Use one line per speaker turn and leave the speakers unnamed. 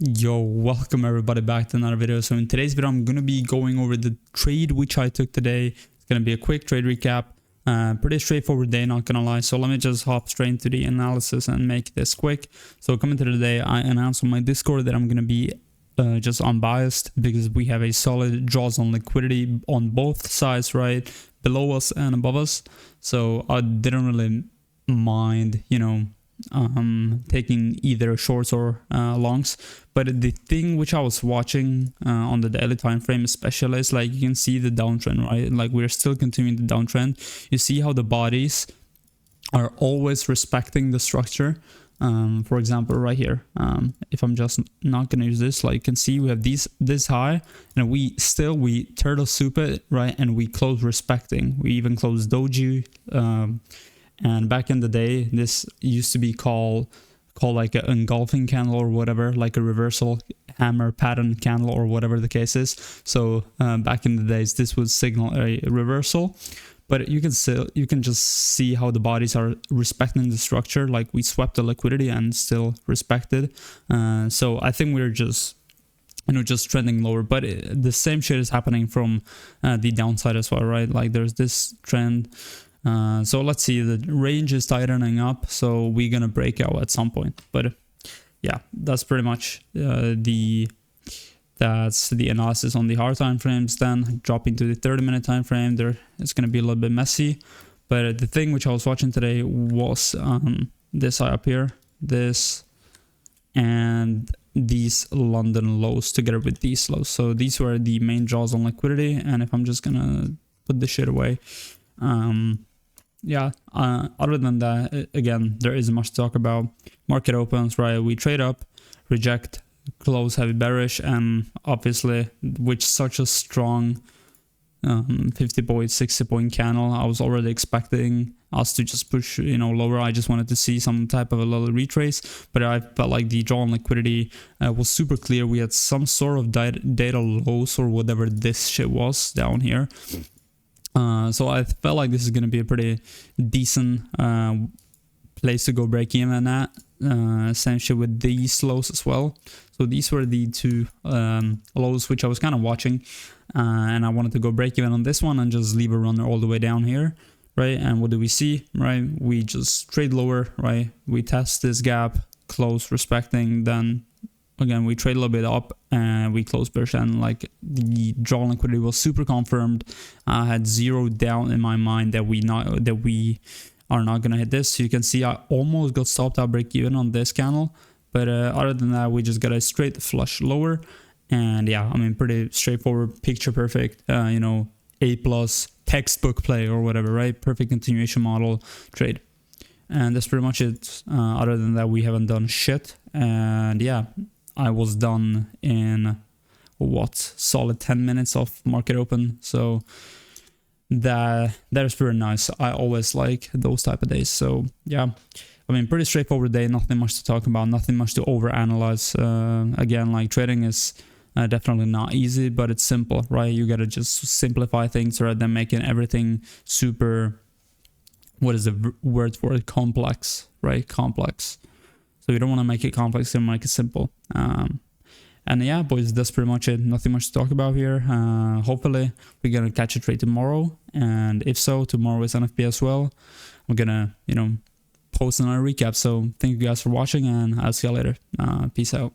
Yo, welcome everybody back to another video. So in today's video, I'm going to be going over the trade which I took today. It's going to be a quick trade recap. Pretty straightforward day, not gonna lie. So let me just hop straight into the analysis and make this quick. So coming to the day, I announced on my Discord that I'm going to be just unbiased because we have a solid draws on liquidity on both sides, right? Below us and above us. So I didn't really mind, taking either shorts or longs. But the thing which I was watching on the daily time frame especially is like you can see the downtrend, right? Like we're still continuing the downtrend. You see how the bodies are always respecting the structure. For example, right here, if I'm just not gonna use this, like you can see we have this high and we turtle soup it, right? And we close respecting. We even close doji. And back in the day, this used to be called like an engulfing candle or whatever, like a reversal hammer pattern candle or whatever the case is. So back in the days, this would signal a reversal. But you can just see how the bodies are respecting the structure. Like we swept the liquidity and still respected. So I think we're just trending lower. But the same shit is happening from the downside as well, right? Like there's this trend. So let's see, the range is tightening up, so we're gonna break out at some point. But yeah, that's pretty much that's the analysis on the hard time frames. Then dropping to the 30-minute time frame, it's gonna be a little bit messy. But the thing which I was watching today was this high up here, this and these London lows together with these lows. So these were the main draws on liquidity. And if I'm just gonna put this shit away, other than that, again, there isn't much to talk about. Market opens, right? We trade up, reject, close heavy bearish, and obviously with such a strong 50 point, 60 point candle, I was already expecting us to just push lower. I just wanted to see some type of a little retrace, but I felt like the draw on liquidity was super clear. We had some sort of data lows or whatever this shit was down here. So I felt like this is going to be a pretty decent place to go break even at. Same shit with these lows as well. So these were the two lows which I was kind of watching. And I wanted to go break even on this one and just leave a runner all the way down here, right? And what do we see, right? We just trade lower, right? We test this gap, close, respecting, then again, we trade a little bit up and we close bearish, and like the draw liquidity was super confirmed. I had zero doubt in my mind that we are not gonna hit this. So you can see I almost got stopped out break even on this candle, but other than that, we just got a straight flush lower. And yeah, I mean, pretty straightforward, picture perfect, A+ textbook play or whatever, right? Perfect continuation model trade. And that's pretty much it. Other than that, we haven't done shit. And yeah, I was done in solid 10 minutes of market open. So that is pretty nice. I always like those type of days. So yeah, I mean, pretty straightforward day, nothing much to talk about, nothing much to overanalyze. Again, like trading is definitely not easy, but it's simple, right? You gotta just simplify things rather than making everything super, what is the word for it? Complex, right? Complex. So you don't want to make it complex, you make it simple. And yeah, boys, that's pretty much it. Nothing much to talk about here. Hopefully, we're going to catch a trade tomorrow. And if so, tomorrow is NFP as well. I'm going to, post another recap. So thank you guys for watching, and I'll see you later. Peace out.